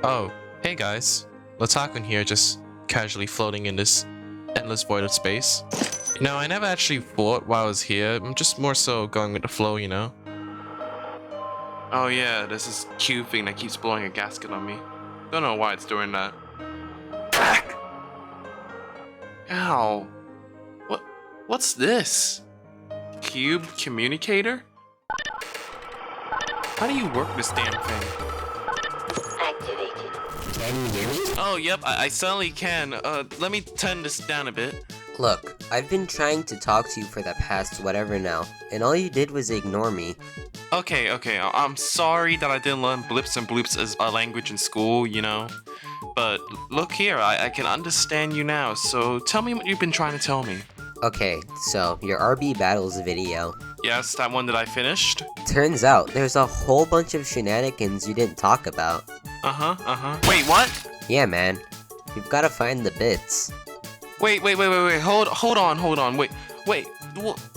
Oh, hey guys. Lotakune here, just casually floating in this endless void of space. You know, I never actually fought while I was here. I'm just more so going with the flow, you know? Oh yeah, there's this cube thing that keeps blowing a gasket on me. Don't know why it's doing that. Back! Ow. What's this? Cube communicator? How do you work this damn thing? Can you hear me? Oh, yep, I certainly can. Let me turn this down a bit. Look, I've been trying to talk to you for the past whatever now, and all you did was ignore me. Okay, I'm sorry that I didn't learn blips and bloops as a language in school, you know? But look here, I can understand you now, so tell me what you've been trying to tell me. Okay, so your RB Battles video. Yes, that one that I finished? Turns out there's a whole bunch of shenanigans you didn't talk about. Wait, what? Yeah, man. You've gotta find the bits. Wait, hold on, wait,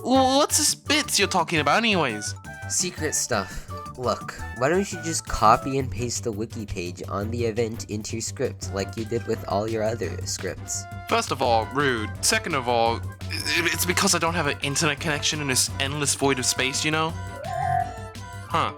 what's this bits you're talking about anyways? Secret stuff. Look, why don't you just copy and paste the wiki page on the event into your script like you did with all your other scripts? First of all, rude. Second of all, it's because I don't have an internet connection in this endless void of space, you know? Huh.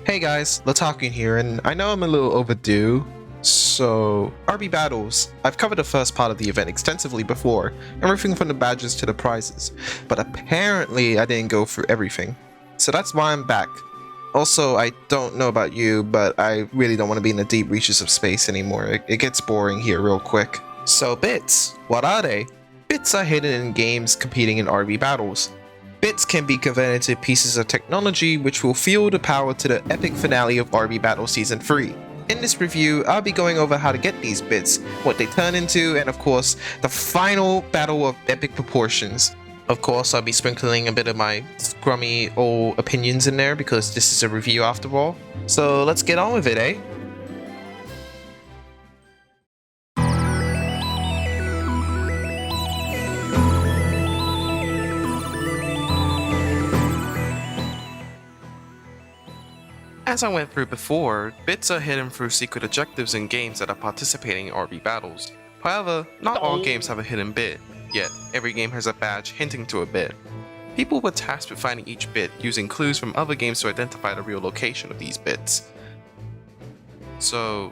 Hey guys, Lotakune here, and I know I'm a little overdue, so RB Battles. I've covered the first part of the event extensively before, everything from the badges to the prizes, but apparently I didn't go through everything. So that's why I'm back. Also, I don't know about you, but I really don't want to be in the deep reaches of space anymore. It gets boring here real quick. So bits, what are they? Bits are hidden in games competing in RB Battles. Bits can be converted into pieces of technology which will fuel the power to the epic finale of RB Battle Season 3. In this review, I'll be going over how to get these bits, what they turn into, and of course, the final battle of epic proportions. Of course, I'll be sprinkling a bit of my scrummy old opinions in there because this is a review after all. So let's get on with it, eh? As I went through before, bits are hidden through secret objectives in games that are participating in RB battles. However, not all games have a hidden bit, yet every game has a badge hinting to a bit. People were tasked with finding each bit using clues from other games to identify the real location of these bits. So,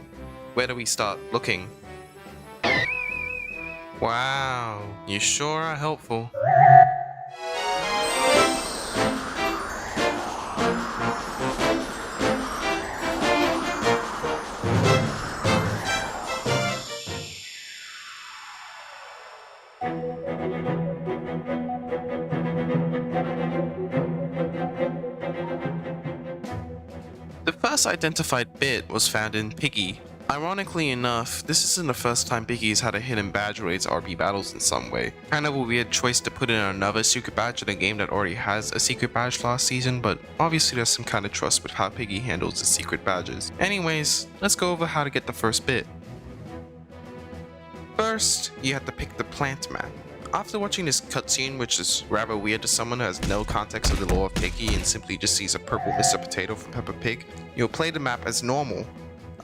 where do we start looking? Wow, you sure are helpful. The first identified bit was found in Piggy. Ironically enough, this isn't the first time Piggy's had a hidden badge related to RB battles in some way. Kind of a weird choice to put in another secret badge in a game that already has a secret badge last season, but obviously there's some kind of trust with how Piggy handles its secret badges. Anyways, let's go over how to get the first bit. First, you have to pick the plant map. After watching this cutscene, which is rather weird to someone who has no context of the lore of Piggy and simply just sees a purple Mr. Potato from Peppa Pig, you'll play the map as normal,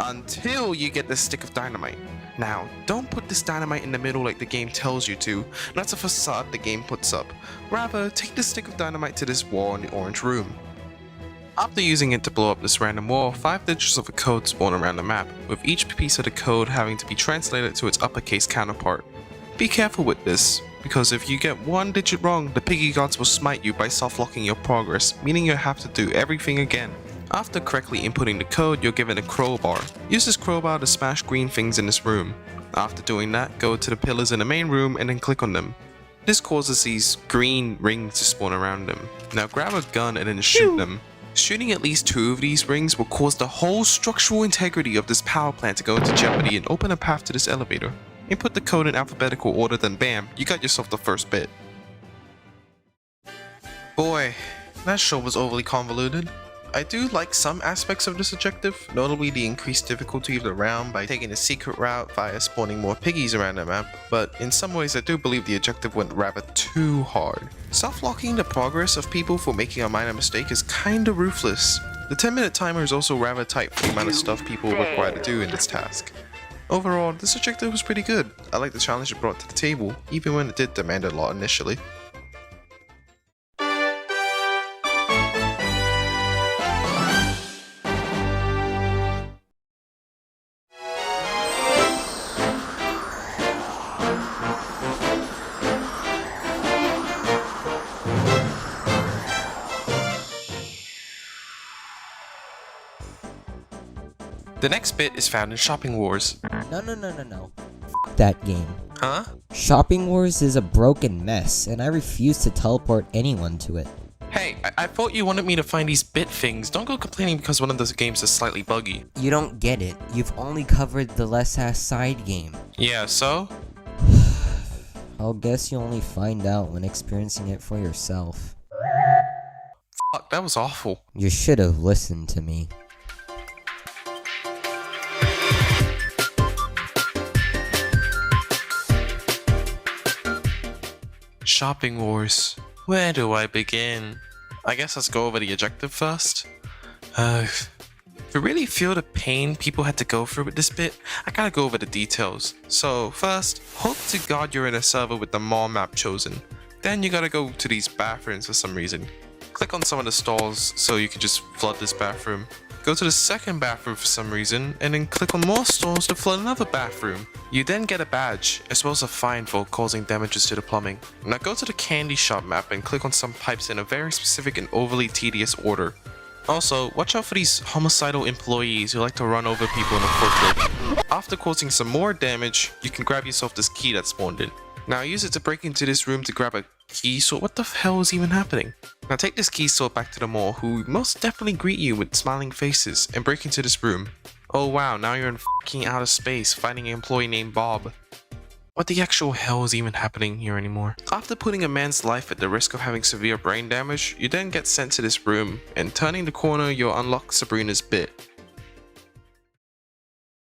until you get this stick of dynamite. Now, don't put this dynamite in the middle like the game tells you to, that's a facade the game puts up. Rather, take the stick of dynamite to this wall in the orange room. After using it to blow up this random wall, 5 digits of a code spawn around the map, with each piece of the code having to be translated to its uppercase counterpart. Be careful with this, because if you get one digit wrong, the Piggy gods will smite you by soft-locking your progress, meaning you'll have to do everything again. After correctly inputting the code, you're given a crowbar. Use this crowbar to smash green things in this room. After doing that, go to the pillars in the main room and then click on them. This causes these green rings to spawn around them. Now grab a gun and then shoot them. Shooting at least 2 of these rings will cause the whole structural integrity of this power plant to go into jeopardy and open a path to this elevator. Input the code in alphabetical order, then bam, you got yourself the first bit. Boy, that show was overly convoluted. I do like some aspects of this objective, notably the increased difficulty of the round by taking a secret route via spawning more piggies around the map, but in some ways I do believe the objective went rather too hard. Soft-locking the progress of people for making a minor mistake is kinda ruthless. The 10-minute timer is also rather tight for the amount of stuff people are required to do in this task. Overall, this objective was pretty good. I like the challenge it brought to the table, even when it did demand a lot initially. The next bit is found in Shopping Wars. No. That game. Huh? Shopping Wars is a broken mess, and I refuse to teleport anyone to it. Hey, I thought you wanted me to find these bit things. Don't go complaining because one of those games is slightly buggy. You don't get it. You've only covered the less-ass side game. Yeah, so? I'll guess you'll only find out when experiencing it for yourself. Fuck, that was awful. You should have listened to me. Shopping Wars. Where do I begin? I guess let's go over the objective first. To really feel the pain people had to go through with this bit, I gotta go over the details. So first, hope to God you're in a server with the mall map chosen. Then you gotta go to these bathrooms for some reason. Click on some of the stalls so you can just flood this bathroom. Go to the second bathroom for some reason, and then click on more stalls to flood another bathroom. You then get a badge, as well as a fine for causing damages to the plumbing. Now go to the candy shop map and click on some pipes in a very specific and overly tedious order. Also, watch out for these homicidal employees who like to run over people in a forklift. After causing some more damage, you can grab yourself this key that spawned in. Now use it to break into this room to grab a key sword. What the hell is even happening? Now take this key sword back to the mall, who most definitely greet you with smiling faces, and break into this room. Oh wow, now you're in fucking outer space fighting an employee named Bob. What the actual hell is even happening here anymore? After putting a man's life at the risk of having severe brain damage, you then get sent to this room, and turning the corner you'll unlock Sabrina's bit.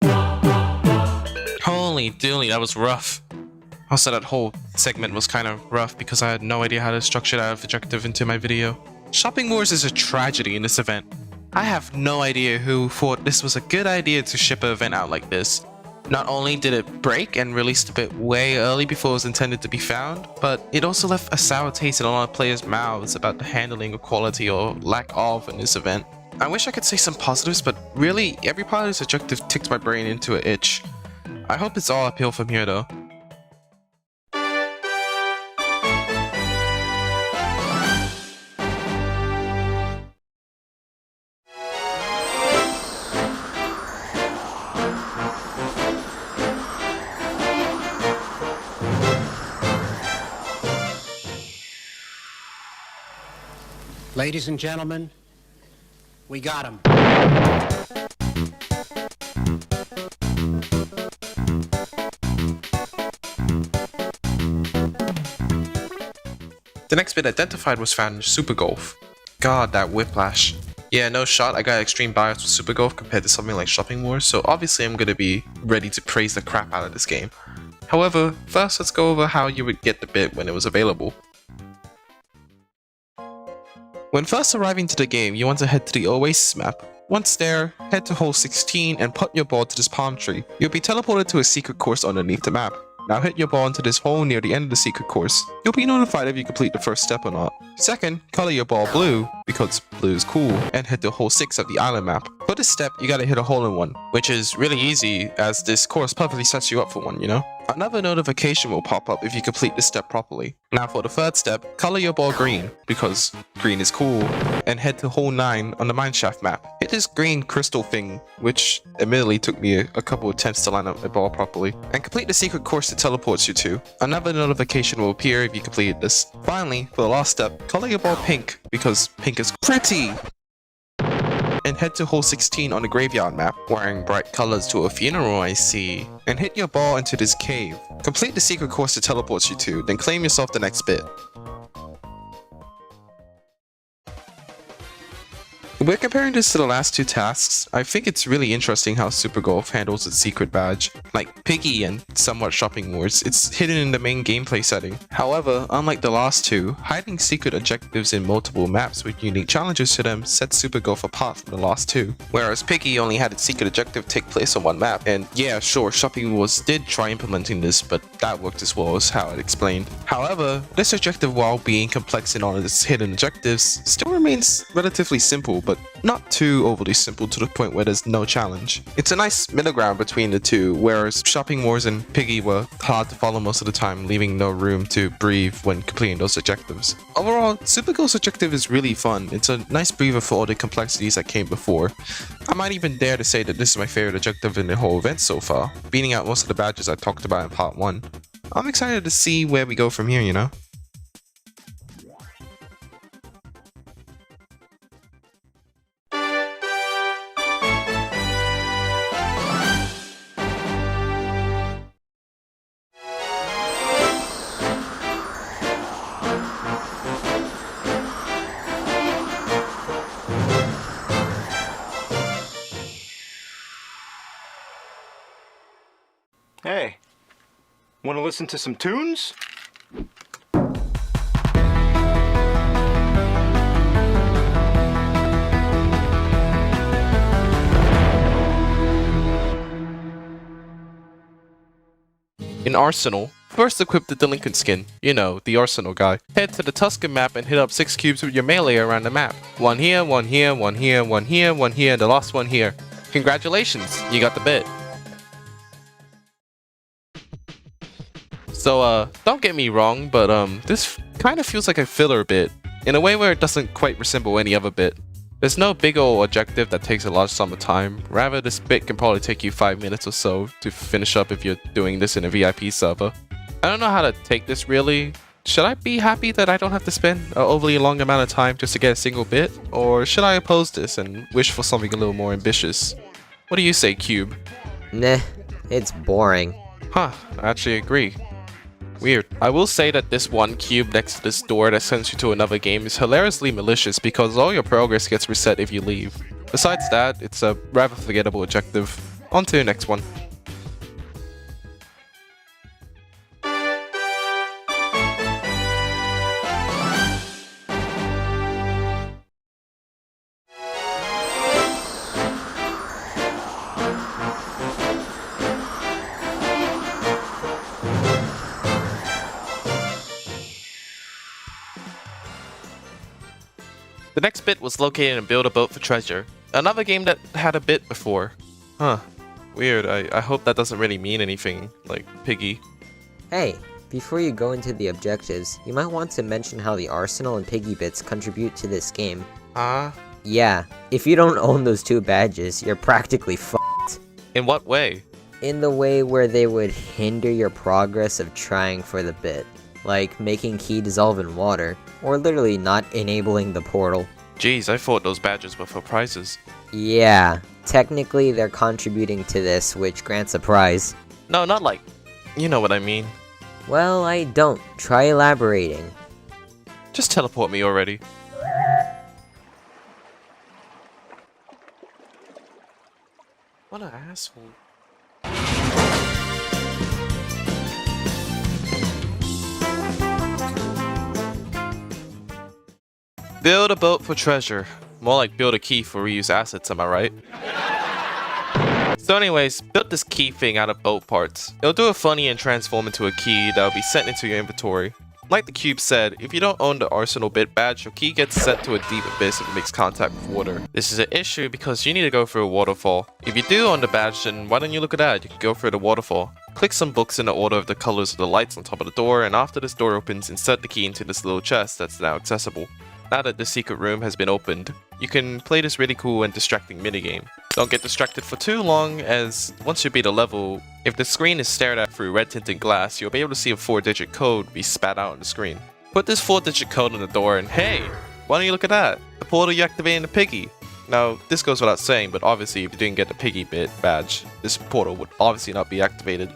Holy dooly, that was rough. Also, that whole segment was kind of rough because I had no idea how to structure that objective into my video. Shopping Wars is a tragedy in this event. I have no idea who thought this was a good idea to ship an event out like this. Not only did it break and released a bit way early before it was intended to be found, but it also left a sour taste in a lot of players' mouths about the handling of quality or lack of in this event. I wish I could say some positives, but really, every part of this objective ticked my brain into an itch. I hope it's all uphill from here though. Ladies and gentlemen, we got him. The next bit identified was found in Super Golf. God, that whiplash. Yeah, no shot, I got extreme bias with Super Golf compared to something like Shopping Wars, so obviously I'm gonna be ready to praise the crap out of this game. However, first let's go over how you would get the bit when it was available. When first arriving to the game, you want to head to the Oasis map. Once there, head to hole 16 and put your ball to this palm tree. You'll be teleported to a secret course underneath the map. Now hit your ball into this hole near the end of the secret course. You'll be notified if you complete the first step or not. Second, color your ball blue, because blue is cool, and head to hole 6 of the island map. For this step, you gotta hit a hole in one, which is really easy as this course perfectly sets you up for one, you know? Another notification will pop up if you complete this step properly. Now for the third step, color your ball green, because green is cool, and head to hole 9 on the mineshaft map. Hit this green crystal thing, which admittedly took me a couple attempts to line up my ball properly, and complete the secret course it teleports you to. Another notification will appear if you completed this. Finally, for the last step, color your ball pink, because pink is pretty! And head to hole 16 on the graveyard map, wearing bright colors to a funeral I see. And hit your ball into this cave. Complete the secret course it teleports you to, then claim yourself the next bit. We're comparing this to the last two tasks. I think it's really interesting how Super Golf handles its secret badge. Like Piggy and somewhat Shopping Wars, it's hidden in the main gameplay setting. However, unlike the last two, hiding secret objectives in multiple maps with unique challenges to them sets Super Golf apart from the last two. Whereas Piggy only had its secret objective take place on one map, and yeah, sure, Shopping Wars did try implementing this, but that worked as well as how it explained. However, this objective, while being complex in all of its hidden objectives, still remains relatively simple, but not too overly simple to the point where there's no challenge. It's a nice middle ground between the two, whereas Shopping Wars and Piggy were hard to follow most of the time, leaving no room to breathe when completing those objectives. Overall, Super Golf's objective is really fun. It's a nice breather for all the complexities that came before. I might even dare to say that this is my favorite objective in the whole event so far, beating out most of the badges I talked about in part 1. I'm excited to see where we go from here, you know? Hey, want to listen to some tunes? In Arsenal, first equip the Delinquent skin, you know, the Arsenal guy. Head to the Tuscan map and hit up 6 cubes with your melee around the map. One here, one here, one here, one here, one here, and the last one here. Congratulations, you got the bit. So, don't get me wrong, but this kind of feels like a filler bit, in a way where it doesn't quite resemble any other bit. There's no big ol' objective that takes a large sum of time. Rather, this bit can probably take you 5 minutes or so to finish up if you're doing this in a VIP server. I don't know how to take this really. Should I be happy that I don't have to spend an overly long amount of time just to get a single bit? Or should I oppose this and wish for something a little more ambitious? What do you say, Cube? Nah, it's boring. Huh, I actually agree. Weird. I will say that this one cube next to this door that sends you to another game is hilariously malicious because all your progress gets reset if you leave. Besides that, it's a rather forgettable objective. On to the next one. The next bit was located in Build a Boat for Treasure, another game that had a bit before. Huh. Weird, I hope that doesn't really mean anything, like Piggy. Hey, before you go into the objectives, you might want to mention how the Arsenal and Piggy bits contribute to this game. Yeah, if you don't own those two badges, you're practically f***ed. In what way? In the way where they would hinder your progress of trying for the bit. Like making key dissolve in water, or literally not enabling the portal. Jeez, I thought those badges were for prizes. Yeah, technically they're contributing to this, which grants a prize. No, not like... You know what I mean. Well, I don't. Try elaborating. Just teleport me already. What an asshole. Build a boat for treasure. More like build a key for reuse assets, am I right? So anyways, build this key thing out of boat parts. It'll do a funny and transform into a key that'll be sent into your inventory. Like the cube said, if you don't own the Arsenal bit badge, your key gets sent to a deep abyss if it makes contact with water. This is an issue because you need to go through a waterfall. If you do own the badge, then why don't you look at that? You can go through the waterfall. Click some books in the order of the colors of the lights on top of the door, and after this door opens, insert the key into this little chest that's now accessible. Now that the secret room has been opened, you can play this really cool and distracting minigame. Don't get distracted for too long, as once you beat a level, if the screen is stared at through red tinted glass, you'll be able to see a 4-digit code be spat out on the screen. Put this 4-digit code on the door and hey, why don't you look at that? The portal you activated in the Piggy. Now, this goes without saying, but obviously if you didn't get the Piggy bit badge, this portal would obviously not be activated.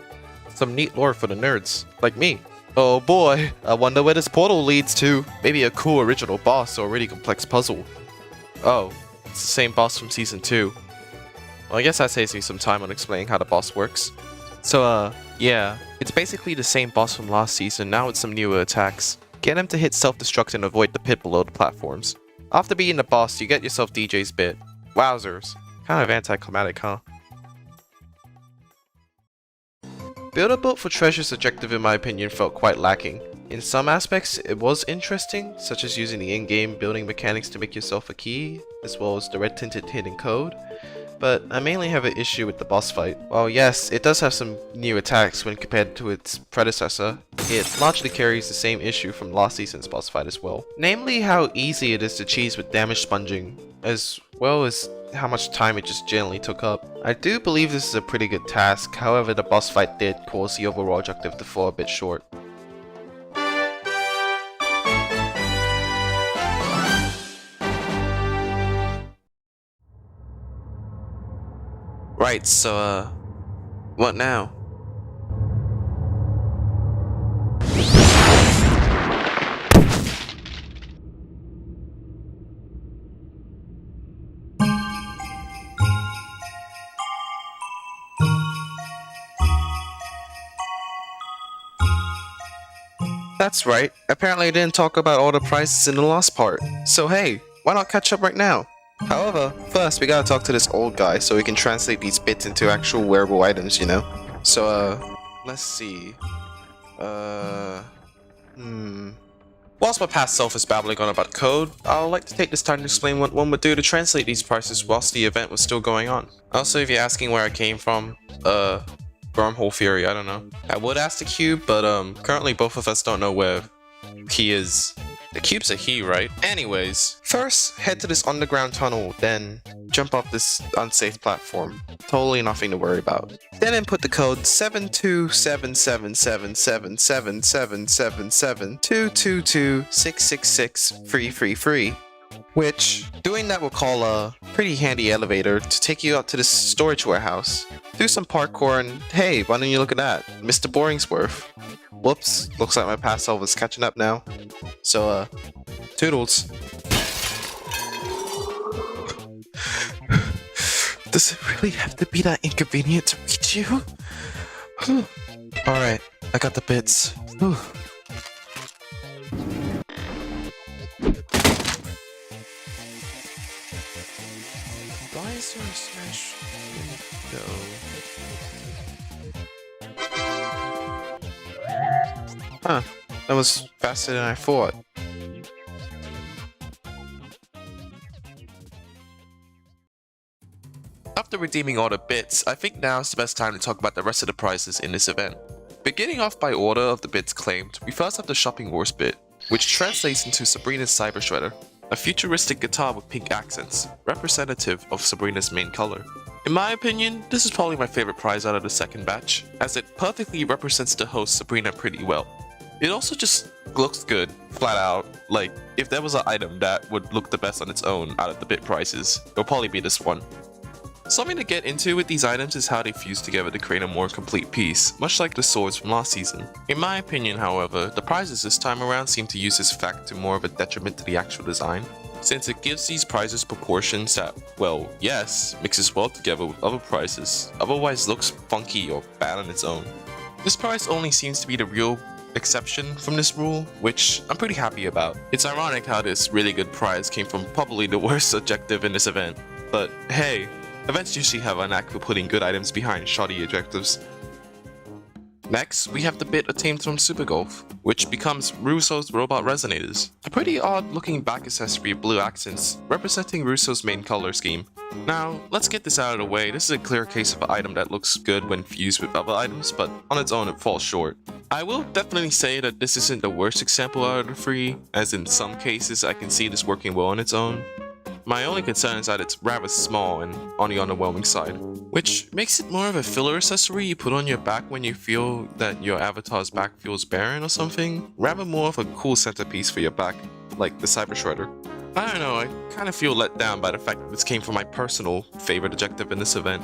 Some neat lore for the nerds, like me. Oh boy, I wonder where this portal leads to. Maybe a cool original boss or a really complex puzzle. Oh, It's the same boss from Season 2. Well, I guess that saves me some time on explaining how the boss works. So, yeah, it's basically the same boss from last season, now with some newer attacks. Get him to hit self-destruct and avoid the pit below the platforms. After beating the boss, you get yourself DJ's bit. Wowzers. Kind of anticlimactic, huh? Build a boat for treasure's objective in my opinion felt quite lacking. In some aspects, it was interesting, such as using the in-game building mechanics to make yourself a key, as well as the red tinted hidden code. But I mainly have an issue with the boss fight. While yes, it does have some new attacks when compared to its predecessor, it largely carries the same issue from last season's boss fight as well. Namely how easy it is to cheese with damage sponging, as well as how much time it just generally took up. I do believe this is a pretty good task, however the boss fight did cause the overall objective to fall a bit short. Right, so, what now? That's right, apparently I didn't talk about all the prizes in the last part, so hey, why not catch up right now? However, first we gotta talk to this old guy so we can translate these bits into actual wearable items, you know? So, let's see. Whilst my past self is babbling on about code, I would like to take this time to explain what one would do to translate these prices whilst the event was still going on. Also, if you're asking where I came from, wormhole theory, I don't know. I would ask the cube, but currently both of us don't know where he is. The cube's a he, right? Anyways, first head to this underground tunnel, then jump off this unsafe platform. Totally nothing to worry about. Then input the code 727777777222666 which, doing that will call a pretty handy elevator to take you out to this storage warehouse. Do some parkour and hey, why don't you look at that? Mr. Boringsworth. Whoops, looks like my past self is catching up now. So, toodles. Does it really have to be that inconvenient to reach you? Alright, I got the bits. Why is there a smash window? Huh, that was faster than I thought. After redeeming all the bits, I think now is the best time to talk about the rest of the prizes in this event. Beginning off by order of the bits claimed, we first have the Shopping Wars bit, which translates into Sabrina's Cyber Shredder, a futuristic guitar with pink accents, representative of Sabrina's main color. In my opinion, this is probably my favorite prize out of the second batch, as it perfectly represents the host Sabrina pretty well. It also just looks good, flat out. Like, if there was an item that would look the best on its own out of the bit prizes, it'll probably be this one. Something to get into with these items is how they fuse together to create a more complete piece, much like the swords from last season. In my opinion, however, the prizes this time around seem to use this fact to more of a detriment to the actual design, since it gives these prizes proportions that, well, yes, mixes well together with other prizes, otherwise looks funky or bad on its own. This prize only seems to be the real exception from this rule, which I'm pretty happy about. It's ironic how this really good prize came from probably the worst objective in this event, but hey, events usually have a knack for putting good items behind shoddy objectives. Next, we have the bit attained from Super Golf, which becomes Russo's Robot Resonators, a pretty odd looking back accessory with blue accents, representing Russo's main color scheme. Now, let's get this out of the way. This is a clear case of an item that looks good when fused with other items, but on its own it falls short. I will definitely say that this isn't the worst example out of the three, as in some cases I can see this working well on its own. My only concern is that it's rather small and on the underwhelming side, which makes it more of a filler accessory you put on your back when you feel that your avatar's back feels barren or something, rather more of a cool centerpiece for your back, like the Cyber Shredder. I don't know, I kind of feel let down by the fact that this came from my personal favorite objective in this event.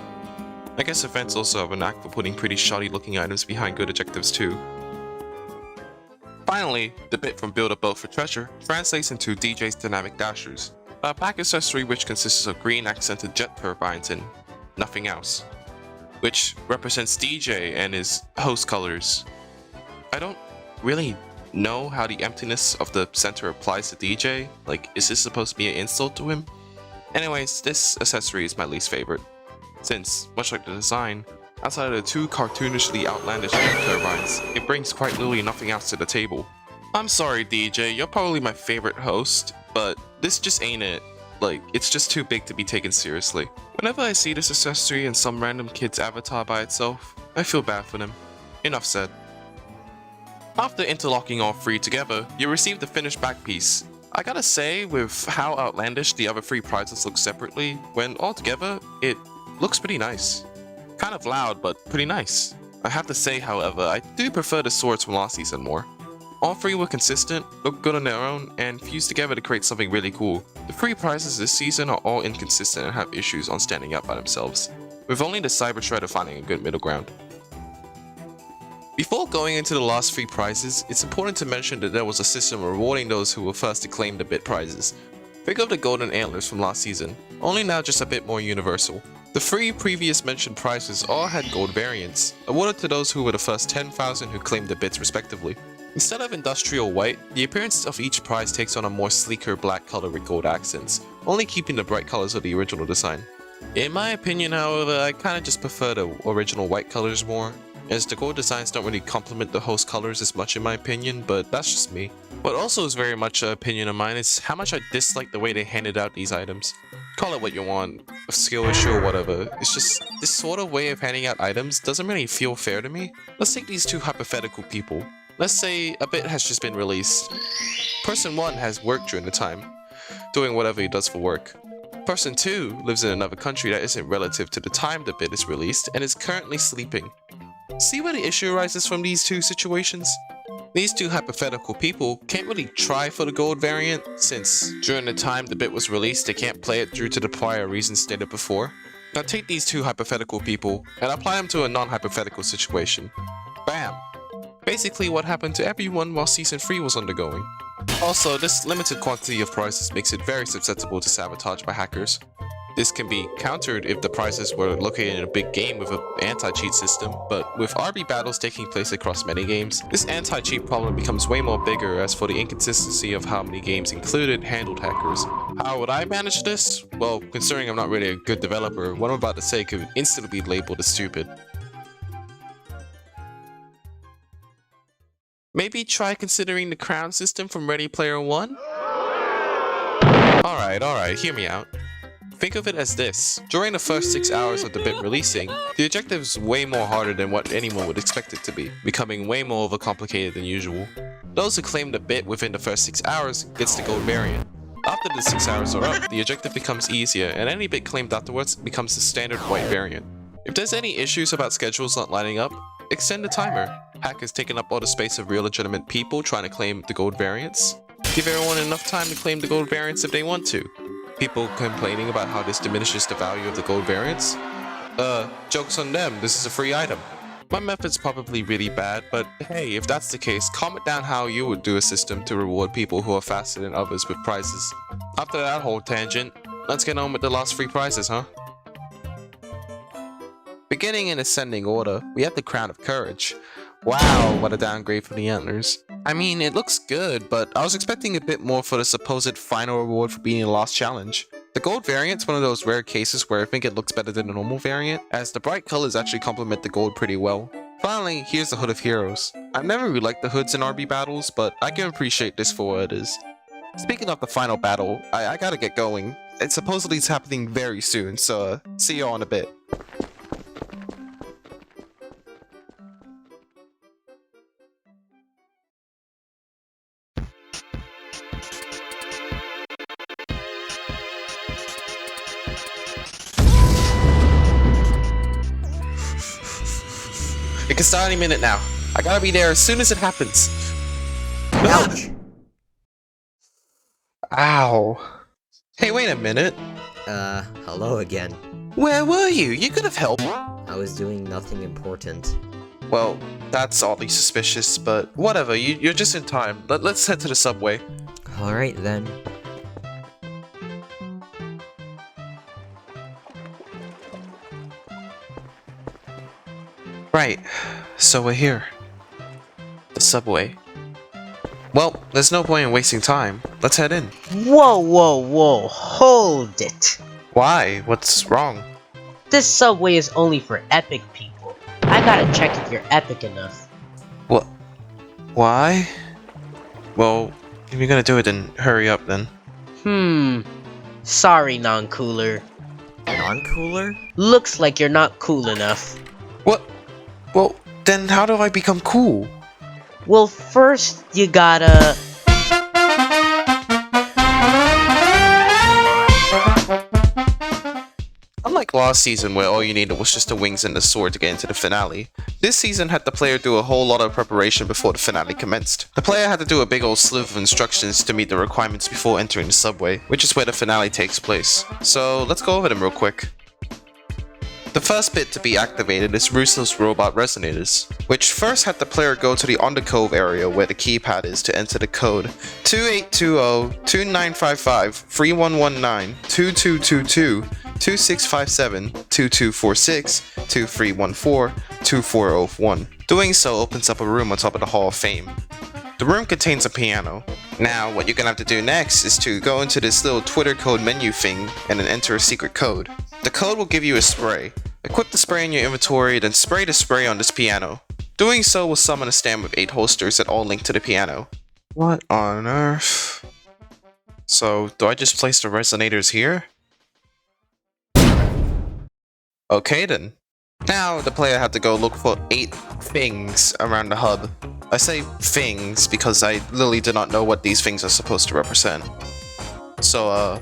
I guess events also have a knack for putting pretty shoddy looking items behind good objectives too. Finally, the bit from Build a Boat for Treasure translates into DJ's Dynamic Dashers, A back accessory which consists of green accented jet turbines and nothing else, which represents DJ and his host colors. I don't really know how the emptiness of the center applies to DJ. Like, is this supposed to be an insult to him? Anyways, this accessory is my least favorite, since, much like the design, outside of the two cartoonishly outlandish jet turbines, it brings quite literally nothing else to the table. I'm sorry DJ, you're probably my favorite host, but this just ain't it. Like, it's just too big to be taken seriously. Whenever I see this accessory in some random kid's avatar by itself, I feel bad for them. Enough said. After interlocking all three together, you receive the finished back piece. I gotta say, with how outlandish the other three prizes look separately, when all together, it looks pretty nice. Kind of loud, but pretty nice. I have to say, however, I do prefer the swords from last season more. All three were consistent, look good on their own, and fused together to create something really cool. The three prizes this season are all inconsistent and have issues on standing up by themselves, with only the Cyber Shredder finding a good middle ground. Before going into the last three prizes, it's important to mention that there was a system rewarding those who were first to claim the bit prizes. Think of the golden antlers from last season, only now just a bit more universal. The three previous mentioned prizes all had gold variants, awarded to those who were the first 10,000 who claimed the bits respectively. Instead of industrial white, the appearance of each prize takes on a more sleeker black color with gold accents, only keeping the bright colors of the original design. In my opinion, however, I kinda just prefer the original white colors more, as the gold designs don't really complement the host colors as much in my opinion, but that's just me. What also is very much an opinion of mine is how much I dislike the way they handed out these items. Call it what you want, a skill issue or whatever, it's just, this sort of way of handing out items doesn't really feel fair to me. Let's take these two hypothetical people. Let's say a bit has just been released. Person 1 has work during the time, doing whatever he does for work. Person 2 lives in another country that isn't relative to the time the bit is released and is currently sleeping. See where the issue arises from these two situations? These two hypothetical people can't really try for the gold variant, since during the time the bit was released they can't play it due to the prior reasons stated before. Now take these two hypothetical people and apply them to a non-hypothetical situation. Bam! Basically what happened to everyone while Season 3 was undergoing. Also, this limited quantity of prizes makes it very susceptible to sabotage by hackers. This can be countered if the prizes were located in a big game with an anti-cheat system, but with RB battles taking place across many games, this anti-cheat problem becomes way more bigger as for the inconsistency of how many games included handled hackers. How would I manage this? Well, considering I'm not really a good developer, what I'm about to say could instantly be labeled as stupid. Maybe try considering the crown system from Ready Player One? Alright, hear me out. Think of it as this. During the first 6 hours of the bit releasing, the objective is way more harder than what anyone would expect it to be, becoming way more overcomplicated than usual. Those who claim the bit within the first 6 hours gets the gold variant. After the 6 hours are up, the objective becomes easier, and any bit claimed afterwards becomes the standard white variant. If there's any issues about schedules not lining up, extend the timer. Hackers taking up all the space of real legitimate people trying to claim the gold variants. Give everyone enough time to claim the gold variants if they want to. People complaining about how this diminishes the value of the gold variants? Joke's on them, this is a free item. My method's probably really bad, but hey, if that's the case, comment down how you would do a system to reward people who are faster than others with prizes. After that whole tangent, let's get on with the last 3 prizes, huh? Beginning in ascending order, we have the Crown of Courage. Wow, what a downgrade from the antlers. I mean, it looks good, but I was expecting a bit more for the supposed final reward for beating the last challenge. The gold variant's one of those rare cases where I think it looks better than the normal variant, as the bright colors actually complement the gold pretty well. Finally, here's the Hood of Heroes. I've never really liked the hoods in RB battles, but I can appreciate this for what it is. Speaking of the final battle, I gotta get going. It supposedly is happening very soon, so see you all in a bit. It can start any minute now. I gotta be there as soon as it happens. Ouch! Ow. Hey, wait a minute. Hello again. Where were you? You could have helped. I was doing nothing important. Well, that's oddly suspicious, but whatever, you're just in time. Let's head to the subway. Alright then. Right, so we're here. The subway. Well, there's no point in wasting time. Let's head in. Whoa, whoa, whoa, hold it. Why? What's wrong? This subway is only for epic people. I gotta check if you're epic enough. What? Why? Well, if you're gonna do it, then hurry up then. Sorry, non-cooler. Non-cooler? Looks like you're not cool enough. What? Well, then how do I become cool? Well, first you gotta... Unlike last season where all you needed was just the wings and the sword to get into the finale, this season had the player do a whole lot of preparation before the finale commenced. The player had to do a big old slew of instructions to meet the requirements before entering the subway, which is where the finale takes place. So let's go over them real quick. The first bit to be activated is Russo's robot resonators, which first had the player go to the On the Cove area where the keypad is to enter the code 2820-2955-3119-2222-2657-2314-2401. Doing so opens up a room on top of the Hall of Fame. The room contains a piano. Now, what you're gonna have to do next is to go into this little Twitter code menu thing and then enter a secret code. The code will give you a spray. Equip the spray in your inventory, then spray the spray on this piano. Doing so will summon a stand with 8 holsters that all link to the piano. What on earth? So, do I just place the resonators here? Okay then. Now, the player had to go look for 8 things around the hub. I say things because I literally do not know what these things are supposed to represent. So,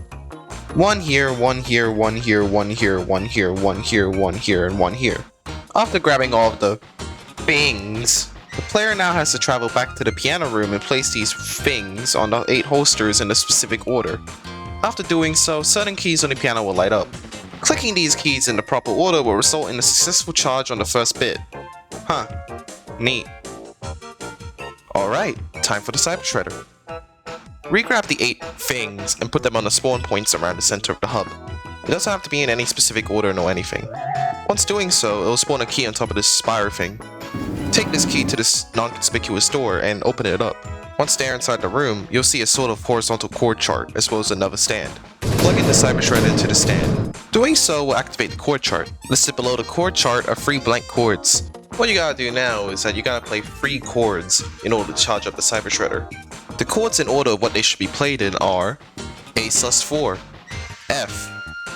one here, one here, one here, one here, one here, one here, one here, and one here. After grabbing all of the things, the player now has to travel back to the piano room and place these things on the 8 holsters in a specific order. After doing so, certain keys on the piano will light up. Clicking these keys in the proper order will result in a successful charge on the first bit. Huh. Neat. Alright, time for the Cyber Shredder. Regrab the 8 things and put them on the spawn points around the center of the hub. It doesn't have to be in any specific order nor anything. Once doing so, it will spawn a key on top of this spire thing. Take this key to this non-conspicuous door and open it up. Once they're inside the room, you'll see a sort of horizontal chord chart as well as another stand. Plug in the Cyber Shredder into the stand. Doing so will activate the chord chart. Listed below the chord chart are 3 blank chords. What you gotta do now is that you gotta play 3 chords in order to charge up the Cyber Shredder. The chords in order of what they should be played in are A sus4, F,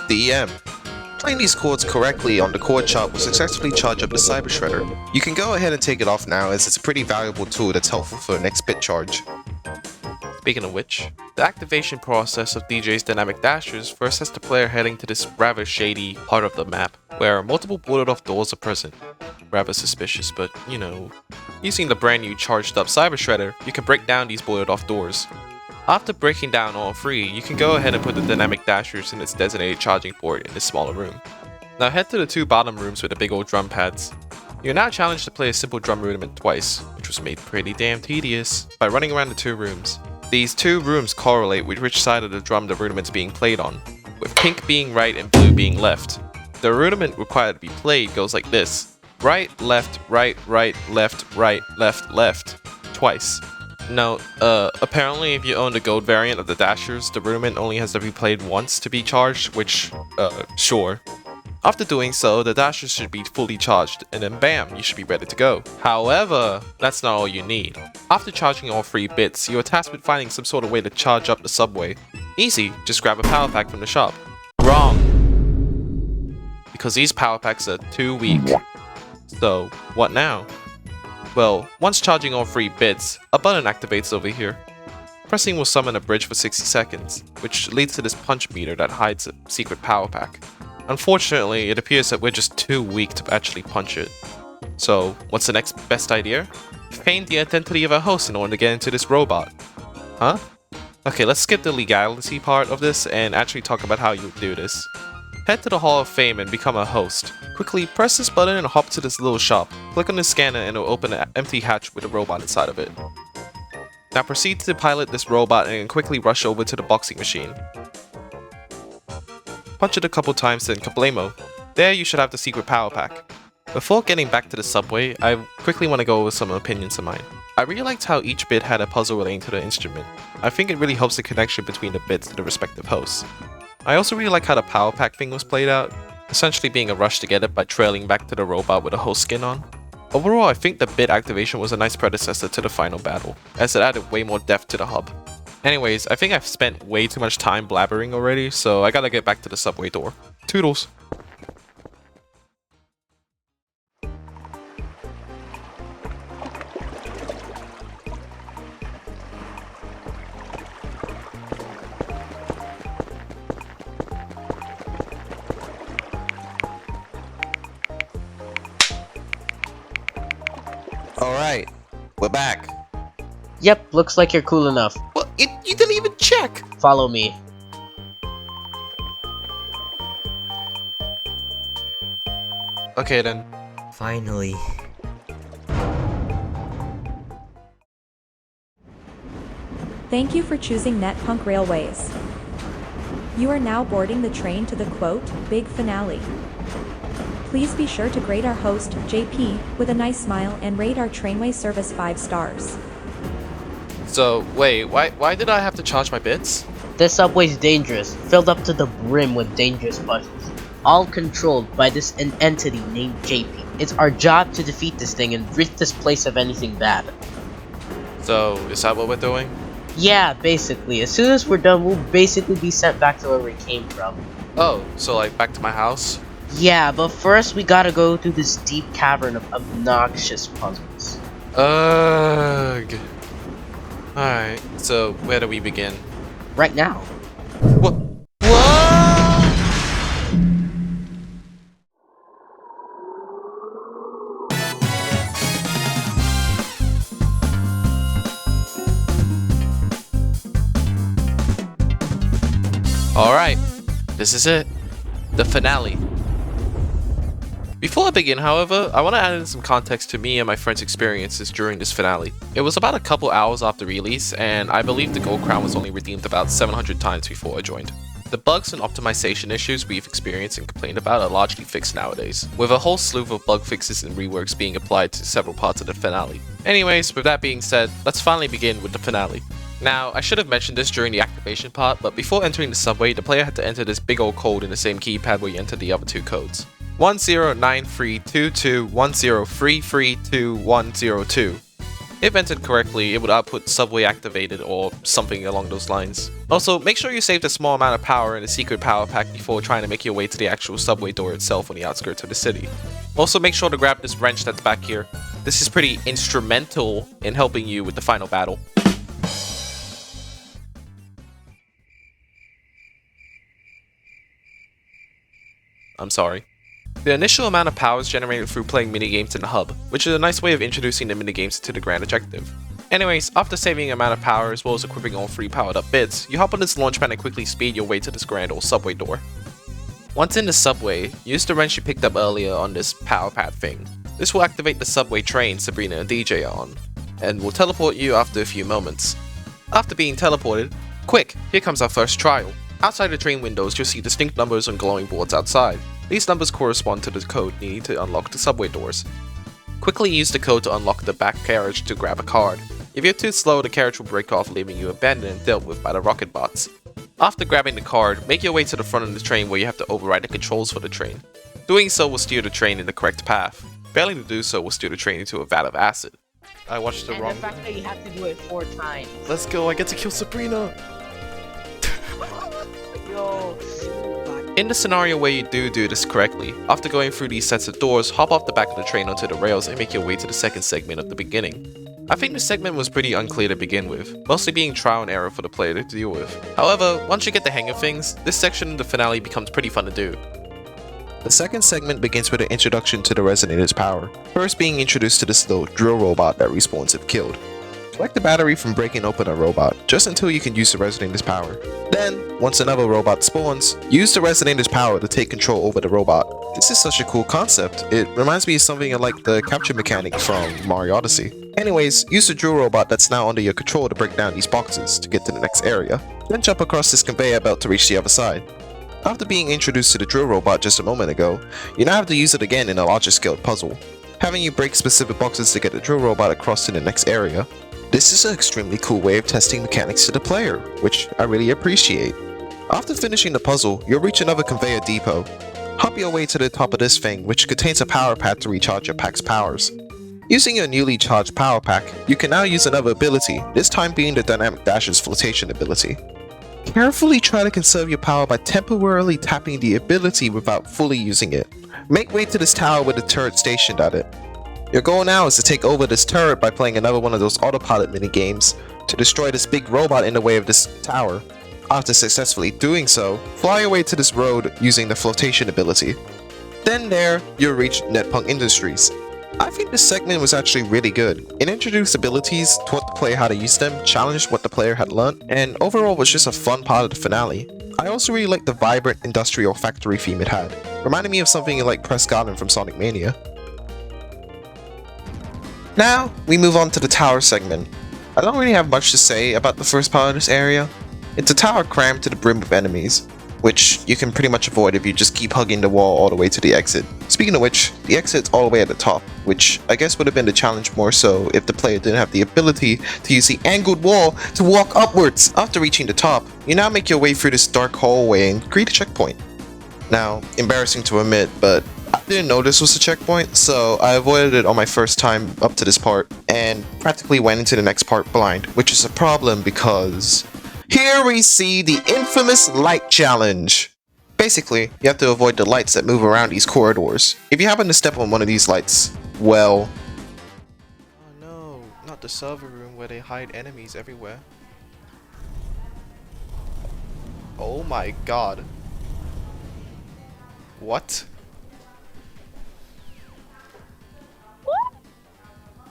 D, M. Playing these chords correctly on the chord chart will successfully charge up the Cyber Shredder. You can go ahead and take it off now as it's a pretty valuable tool that's helpful for the next bit charge. Speaking of which, the activation process of DJ's dynamic dashers first has the player heading to this rather shady part of the map, where multiple boarded off doors are present. Rather suspicious, but you know. Using the brand new charged up Cyber Shredder, you can break down these boarded off doors. After breaking down all 3, you can go ahead and put the dynamic dashers in its designated charging port in this smaller room. Now head to the 2 bottom rooms with the big old drum pads. You're now challenged to play a simple drum rudiment twice, which was made pretty damn tedious, by running around the 2 rooms. These 2 rooms correlate with which side of the drum the rudiment's being played on, with pink being right and blue being left. The rudiment required to be played goes like this. Right, left, right, right, left, left, twice. Note, apparently if you own the gold variant of the dashers, the rudiment only has to be played once to be charged, which, sure. After doing so, the dashers should be fully charged, and then bam, you should be ready to go. However, that's not all you need. After charging all 3 bits, you are tasked with finding some sort of way to charge up the subway. Easy, just grab a power pack from the shop. Wrong! Because these power packs are too weak. So, what now? Well, once charging all 3 bits, a button activates over here. Pressing will summon a bridge for 60 seconds, which leads to this punch meter that hides a secret power pack. Unfortunately, it appears that we're just too weak to actually punch it. So, what's the next best idea? Feign the identity of a host in order to get into this robot. Huh? Okay, let's skip the legality part of this and actually talk about how you do this. Head to the Hall of Fame and become a host. Quickly press this button and hop to this little shop. Click on the scanner and it will open an empty hatch with a robot inside of it. Now proceed to pilot this robot and quickly rush over to the boxing machine. Punch it a couple times, then kablamo. There you should have the secret power pack. Before getting back to the subway, I quickly want to go over some opinions of mine. I really liked how each bit had a puzzle relating to the instrument. I think it really helps the connection between the bits to the respective hosts. I also really like how the power pack thing was played out, essentially being a rush to get it by trailing back to the robot with a host skin on. Overall, I think the bit activation was a nice predecessor to the final battle, as it added way more depth to the hub. Anyways, I think I've spent way too much time blabbering already, so I gotta get back to the subway door. Toodles! Alright, we're back. Yep, looks like you're cool enough. Well, you didn't even check! Follow me. Okay then. Finally. Thank you for choosing NetPunk Railways. You are now boarding the train to the quote, big finale. Please be sure to grade our host, JP, with a nice smile and rate our trainway service 5 stars. So, wait, why did I have to charge my bits? This subway's dangerous, filled up to the brim with dangerous buttons, all controlled by this entity named JP. It's our job to defeat this thing and rid this place of anything bad. So, is that what we're doing? Yeah, basically. As soon as we're done, we'll basically be sent back to where we came from. Oh, so like back to my house? Yeah, but first we gotta go through this deep cavern of obnoxious puzzles. Ugh. Alright, so where do we begin? Right now. What? What? Alright, this is it. The finale. Before I begin, however, I want to add in some context to me and my friends' experiences during this finale. It was about a couple hours after release, and I believe the gold crown was only redeemed about 700 times before I joined. The bugs and optimization issues we've experienced and complained about are largely fixed nowadays, with a whole slew of bug fixes and reworks being applied to several parts of the finale. Anyways, with that being said, let's finally begin with the finale. Now, I should have mentioned this during the activation part, but before entering the subway, the player had to enter this big old code in the same keypad where you entered the other two codes. 10932210332102. If entered correctly, it would output subway activated or something along those lines. Also, make sure you saved a small amount of power in the secret power pack before trying to make your way to the actual subway door itself on the outskirts of the city. Also, make sure to grab this wrench that's back here. This is pretty instrumental in helping you with the final battle. I'm sorry. The initial amount of power is generated through playing minigames in the hub, which is a nice way of introducing the minigames to the grand objective. Anyways, after saving an amount of power as well as equipping all 3 powered up bits, you hop on this launchpad and quickly speed your way to this grand old subway door. Once in the subway, use the wrench you picked up earlier on this power pad thing. This will activate the subway train Sabrina and DJ are on, and will teleport you after a few moments. After being teleported, quick, here comes our first trial. Outside the train windows, you'll see distinct numbers on glowing boards outside. These numbers correspond to the code needed to unlock the subway doors. Quickly use the code to unlock the back carriage to grab a card. If you're too slow, the carriage will break off, leaving you abandoned and dealt with by the rocket bots. After grabbing the card, make your way to the front of the train where you have to override the controls for the train. Doing so will steer the train in the correct path. Failing to do so will steer the train into a vat of acid. I watched the wrong... And the fact that you have to do it 4 times. Let's go, I get to kill Sabrina! Yo. In the scenario where you do this correctly, after going through these sets of doors, hop off the back of the train onto the rails and make your way to the second segment of the beginning. I think this segment was pretty unclear to begin with, mostly being trial and error for the player to deal with. However, once you get the hang of things, this section of the finale becomes pretty fun to do. The second segment begins with an introduction to the Resonator's power, first being introduced to this little drill robot that respawns if killed. Collect the battery from breaking open a robot, just until you can use the Resonator's power. Then, once another robot spawns, use the Resonator's power to take control over the robot. This is such a cool concept, it reminds me of something like the capture mechanic from Mario Odyssey. Anyways, use the drill robot that's now under your control to break down these boxes to get to the next area. Then jump across this conveyor belt to reach the other side. After being introduced to the drill robot just a moment ago, you now have to use it again in a larger scaled puzzle, having you break specific boxes to get the drill robot across to the next area. This is an extremely cool way of testing mechanics to the player, which I really appreciate. After finishing the puzzle, you'll reach another conveyor depot. Hop your way to the top of this thing, which contains a power pad to recharge your pack's powers. Using your newly charged power pack, you can now use another ability, this time being the Dynamic Dash's flotation ability. Carefully try to conserve your power by temporarily tapping the ability without fully using it. Make way to this tower with the turret stationed at it. Your goal now is to take over this turret by playing another one of those autopilot minigames to destroy this big robot in the way of this tower. After successfully doing so, fly away to this road using the flotation ability. Then there, you'll reach Netpunk Industries. I think this segment was actually really good. It introduced abilities, taught the player how to use them, challenged what the player had learned, and overall was just a fun part of the finale. I also really liked the vibrant industrial factory theme it had, reminding me of something like Press Garden from Sonic Mania. Now, we move on to the tower segment. I don't really have much to say about the first part of this area. It's a tower crammed to the brim with enemies, which you can pretty much avoid if you just keep hugging the wall all the way to the exit. Speaking of which, the exit's all the way at the top, which I guess would have been the challenge more so if the player didn't have the ability to use the angled wall to walk upwards. After reaching the top, you now make your way through this dark hallway and greet a checkpoint. Now, embarrassing to admit, but I didn't know this was a checkpoint, so I avoided it on my first time up to this part, and practically went into the next part blind, which is a problem because here we see the infamous light challenge. Basically, you have to avoid the lights that move around these corridors. If you happen to step on one of these lights, well... Oh no, not the server room where they hide enemies everywhere. Oh my god. What?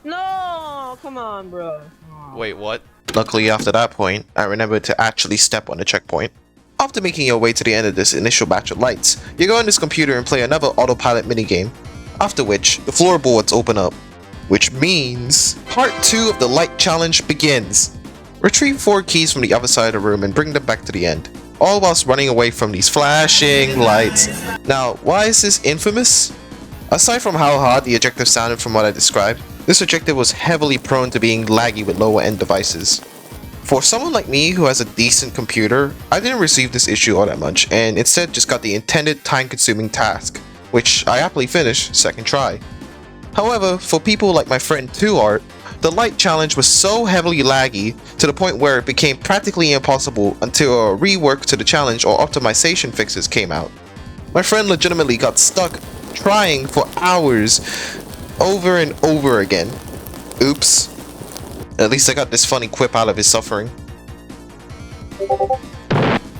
No, come on, bro. Wait, what? Luckily, after that point, I remembered to actually step on the checkpoint. After making your way to the end of this initial batch of lights, you go on this computer and play another autopilot minigame, after which the floorboards open up, which means part 2 of the light challenge begins. Retrieve 4 keys from the other side of the room and bring them back to the end, all whilst running away from these flashing lights. Now, why is this infamous? Aside from how hard the objective sounded from what I described, this objective was heavily prone to being laggy with lower end devices. For someone like me who has a decent computer, I didn't receive this issue all that much and instead just got the intended time-consuming task, which I happily finished second try. However, for people like my friend 2Art, the light challenge was so heavily laggy to the point where it became practically impossible until a rework to the challenge or optimization fixes came out. My friend legitimately got stuck trying for hours over and over again. Oops. At least I got this funny quip out of his suffering.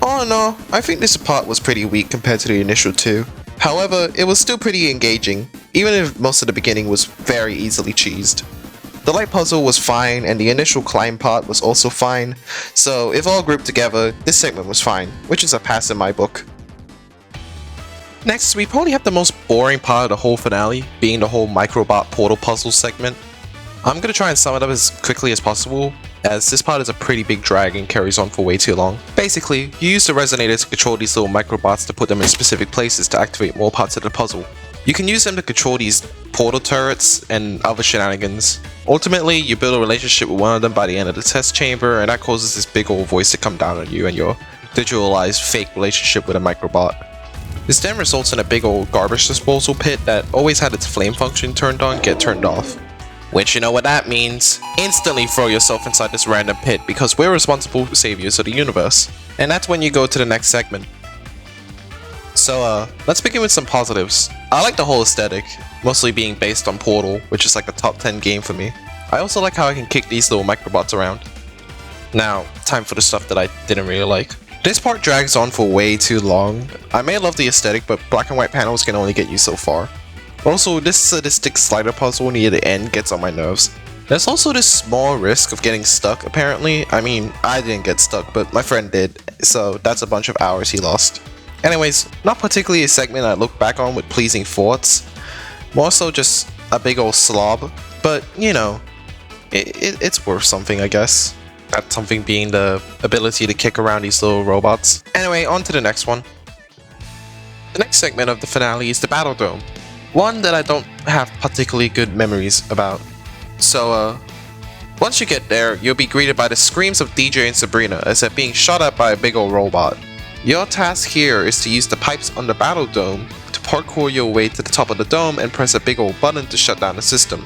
Oh no, I think this part was pretty weak compared to the initial 2. However, it was still pretty engaging, even if most of the beginning was very easily cheesed. The light puzzle was fine and the initial climb part was also fine, so if all grouped together, this segment was fine, which is a pass in my book. Next, we probably have the most boring part of the whole finale, being the whole Microbot portal puzzle segment. I'm gonna try and sum it up as quickly as possible, as this part is a pretty big drag and carries on for way too long. Basically, you use the resonator to control these little microbots to put them in specific places to activate more parts of the puzzle. You can use them to control these portal turrets and other shenanigans. Ultimately, you build a relationship with one of them by the end of the test chamber, and that causes this big old voice to come down on you and your digitalized fake relationship with a microbot. This then results in a big old garbage disposal pit that always had its flame function turned on get turned off. Which, you know what that means? Instantly throw yourself inside this random pit because we're responsible saviors of the universe. And that's when you go to the next segment. So let's begin with some positives. I like the whole aesthetic, mostly being based on Portal, which is like a top 10 game for me. I also like how I can kick these little microbots around. Now, time for the stuff that I didn't really like. This part drags on for way too long. I may love the aesthetic, but black and white panels can only get you so far. Also, this sadistic slider puzzle near the end gets on my nerves. There's also this small risk of getting stuck apparently. I mean, I didn't get stuck, but my friend did, so that's a bunch of hours he lost. Anyways, not particularly a segment I look back on with pleasing thoughts. More so just a big old slob, but you know, it's worth something I guess. That something being the ability to kick around these little robots. Anyway, on to the next one. The next segment of the finale is the Battle Dome, one that I don't have particularly good memories about. So, once you get there, you'll be greeted by the screams of DJ and Sabrina as they're being shot at by a big old robot. Your task here is to use the pipes on the Battle Dome to parkour your way to the top of the dome and press a big old button to shut down the system.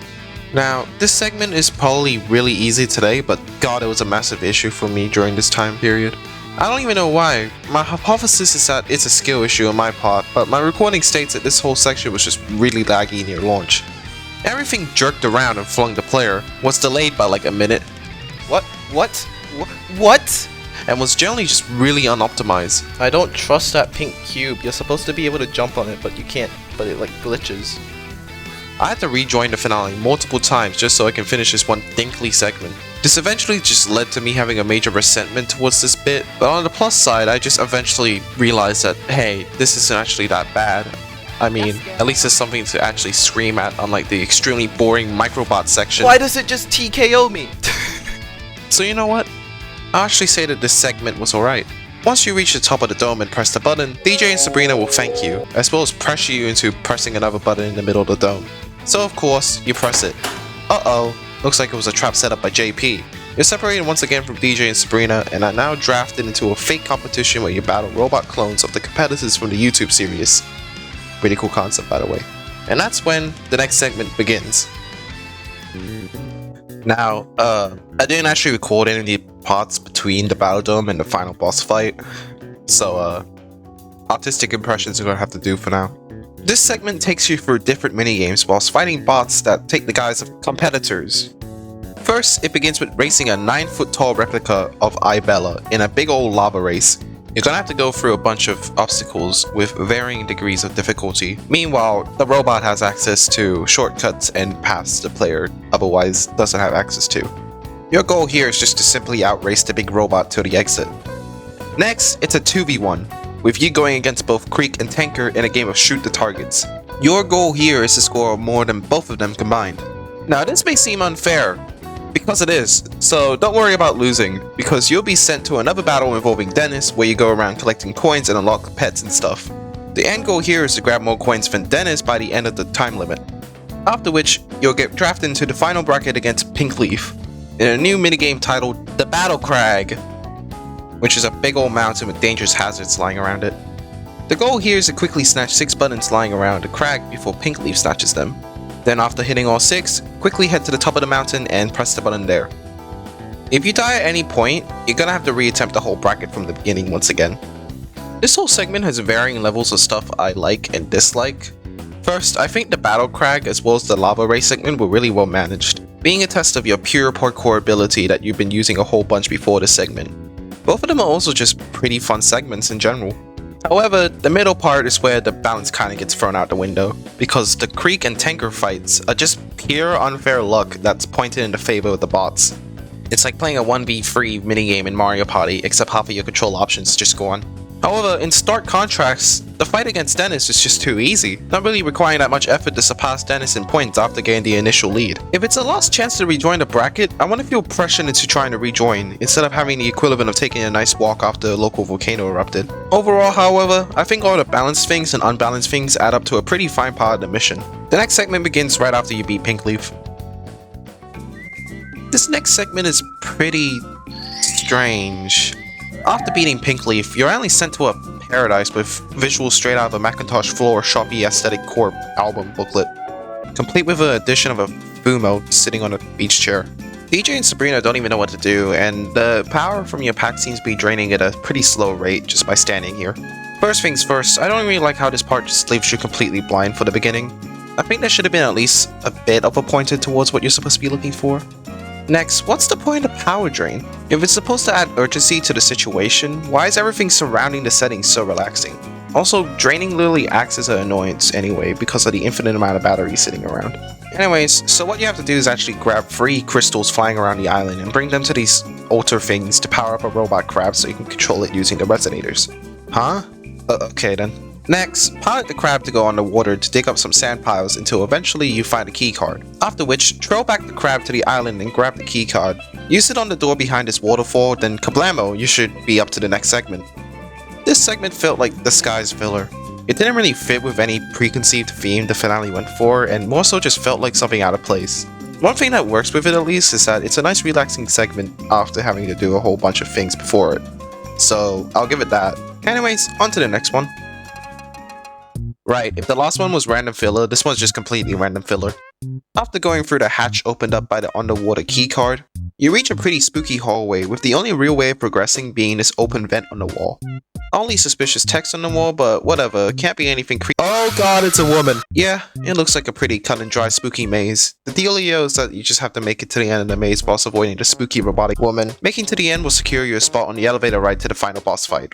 Now, this segment is probably really easy today, but god, it was a massive issue for me during this time period. I don't even know why. My hypothesis is that it's a skill issue on my part, but my recording states that this whole section was just really laggy near launch. Everything jerked around and flung the player, was delayed by like a minute. What? And was generally just really unoptimized. I don't trust that pink cube. You're supposed to be able to jump on it, but you can't, but it like glitches. I had to rejoin the finale multiple times just so I can finish this one thinly segment. This eventually just led to me having a major resentment towards this bit, but on the plus side, I just eventually realized that, hey, this isn't actually that bad. I mean, at least there's something to actually scream at, unlike the extremely boring microbot section. Why does it just TKO me? So you know what? I'll actually say that this segment was alright. Once you reach the top of the dome and press the button, DJ and Sabrina will thank you, as well as pressure you into pressing another button in the middle of the dome. So of course, you press it. Uh-oh, looks like it was a trap set up by JP. You're separated once again from DJ and Sabrina and are now drafted into a fake competition where you battle robot clones of the competitors from the YouTube series. Pretty cool concept, by the way. And that's when the next segment begins. Now, I didn't actually record any of the parts between the Battle Dome and the final boss fight, so artistic impressions are gonna have to do for now. This segment takes you through different minigames whilst fighting bots that take the guise of competitors. First, it begins with racing a 9-foot tall replica of Ibella in a big old lava race. You're gonna have to go through a bunch of obstacles with varying degrees of difficulty. Meanwhile, the robot has access to shortcuts and paths the player otherwise doesn't have access to. Your goal here is just to simply outrace the big robot to the exit. Next, it's a 2v1, with you going against both Creek and Tanker in a game of shoot the targets. Your goal here is to score more than both of them combined. Now this may seem unfair, because it is, so don't worry about losing, because you'll be sent to another battle involving Dennis where you go around collecting coins and unlock pets and stuff. The end goal here is to grab more coins from Dennis by the end of the time limit, after which you'll get drafted into the final bracket against Pink Leaf, in a new minigame titled The Battle Crag, which is a big old mountain with dangerous hazards lying around it. The goal here is to quickly snatch 6 buttons lying around the crag before Pink Leaf snatches them. Then after hitting all 6, quickly head to the top of the mountain and press the button there. If you die at any point, you're gonna have to reattempt the whole bracket from the beginning once again. This whole segment has varying levels of stuff I like and dislike. First, I think the Battle Crag as well as the Lava Race segment were really well managed, being a test of your pure parkour ability that you've been using a whole bunch before this segment. Both of them are also just pretty fun segments in general. However, the middle part is where the balance kinda gets thrown out the window, because the Creek and Tanker fights are just pure unfair luck that's pointed in the favor of the bots. It's like playing a 1v3 minigame in Mario Party, except half of your control options just go on. However, in stark contrast, the fight against Dennis is just too easy, not really requiring that much effort to surpass Dennis in points after getting the initial lead. If it's a last chance to rejoin the bracket, I want to feel pressured into trying to rejoin, instead of having the equivalent of taking a nice walk after a local volcano erupted. Overall, however, I think all the balanced things and unbalanced things add up to a pretty fine part of the mission. The next segment begins right after you beat Pink Leaf. This next segment is pretty strange. After beating Pink Leaf, you're only sent to a paradise with visuals straight out of a Macintosh Floor Shopee Aesthetic Corp album booklet, complete with an addition of a Fumo sitting on a beach chair. DJ and Sabrina don't even know what to do, and the power from your pack seems to be draining at a pretty slow rate just by standing here. First things first, I don't really like how this part just leaves you completely blind for the beginning. I think there should have been at least a bit of a pointer towards what you're supposed to be looking for. Next, what's the point of power drain? If it's supposed to add urgency to the situation, why is everything surrounding the setting so relaxing? Also, draining literally acts as an annoyance anyway because of the infinite amount of batteries sitting around. Anyways, so what you have to do is actually grab 3 crystals flying around the island and bring them to these altar things to power up a robot crab so you can control it using the resonators. Huh? Okay then. Next, pilot the crab to go underwater to dig up some sand piles until eventually you find a key card. After which, trail back the crab to the island and grab the key card. Use it on the door behind this waterfall, then kablamo, you should be up to the next segment. This segment felt like the sky's filler. It didn't really fit with any preconceived theme the finale went for, and more so just felt like something out of place. One thing that works with it at least is that it's a nice relaxing segment after having to do a whole bunch of things before it. So I'll give it that. Anyways, on to the next one. Right, if the last one was random filler, this one's just completely random filler. After going through the hatch opened up by the underwater keycard, you reach a pretty spooky hallway with the only real way of progressing being this open vent on the wall. Only suspicious text on the wall, but whatever, can't be anything Oh god, it's a woman! Yeah, it looks like a pretty cut and dry spooky maze. The dealio is that you just have to make it to the end of the maze whilst avoiding the spooky robotic woman. Making to the end will secure you a spot on the elevator ride to the final boss fight.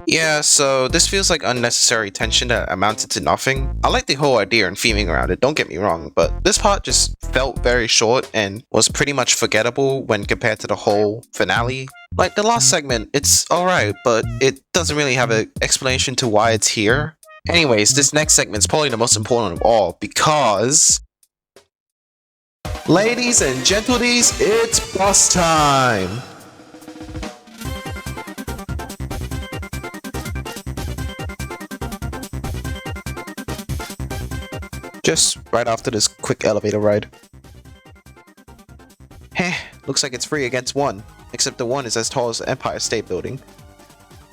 Yeah, so this feels like unnecessary tension that amounted to nothing. I like the whole idea and theming around it, don't get me wrong, but this part just felt very short and was pretty much forgettable when compared to the whole finale. Like the last segment, it's alright, but it doesn't really have an explanation to why it's here. Anyways, this next segment's probably the most important of all because... Ladies and gentleties, it's boss time! Just right after this quick elevator ride. Heh, looks like it's 3 against 1, except the 1 is as tall as the Empire State Building.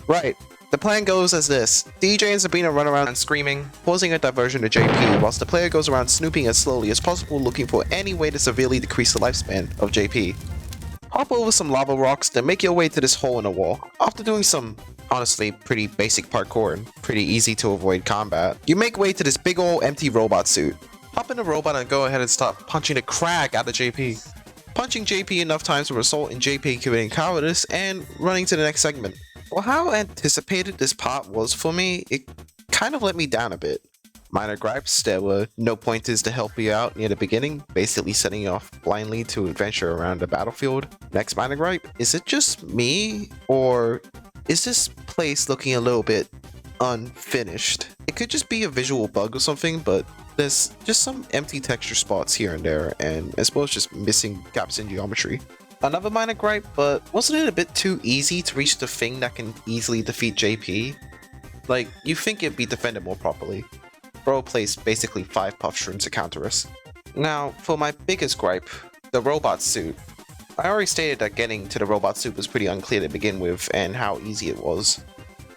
Right, the plan goes as this. DJ and Sabrina run around and screaming, causing a diversion to JP, whilst the player goes around snooping as slowly as possible looking for any way to severely decrease the lifespan of JP. Hop over some lava rocks, then make your way to this hole in the wall. After doing some, honestly, pretty basic parkour and pretty easy to avoid combat, you make way to this big ol' empty robot suit. Hop in the robot and go ahead and start punching the crap out of JP. Punching JP enough times to result in JP committing cowardice and running to the next segment. For how anticipated this part was for me, it kind of let me down a bit. Minor gripes, there were no pointers to help you out near the beginning, basically setting you off blindly to adventure around the battlefield. Next minor gripe, is it just me, or is this place looking a little bit unfinished? It could just be a visual bug or something, but there's just some empty texture spots here and there, and I suppose just missing gaps in geometry. Another minor gripe, but wasn't it a bit too easy to reach the thing that can easily defeat JP? Like, you think it'd be defended more properly. Bro placed basically 5 puff shrooms to counter us. Now, for my biggest gripe, the robot suit. I already stated that getting to the robot suit was pretty unclear to begin with and how easy it was.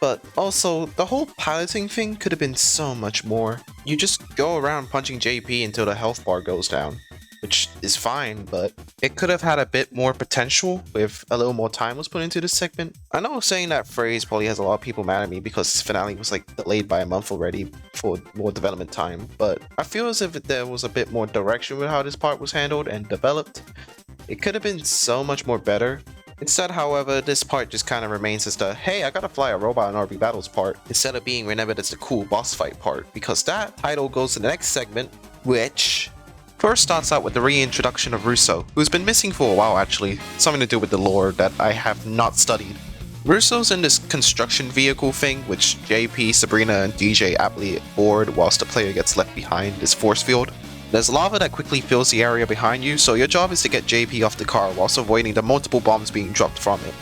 But also, the whole piloting thing could have been so much more. You just go around punching JP until the health bar goes down, which is fine, but it could have had a bit more potential if a little more time was put into this segment. I know saying that phrase probably has a lot of people mad at me because this finale was like delayed by a month already for more development time, but I feel as if there was a bit more direction with how this part was handled and developed. It could have been so much more better. Instead, however, this part just kind of remains as the hey, I gotta fly a robot in RB battles part, instead of being remembered as the cool boss fight part, because that title goes to the next segment, which first starts out with the reintroduction of Russo, who's been missing for a while actually, something to do with the lore that I have not studied. Russo's in this construction vehicle thing, which JP, Sabrina, and DJ aptly board whilst the player gets left behind this force field. There's lava that quickly fills the area behind you, so your job is to get JP off the car whilst avoiding the multiple bombs being dropped from it.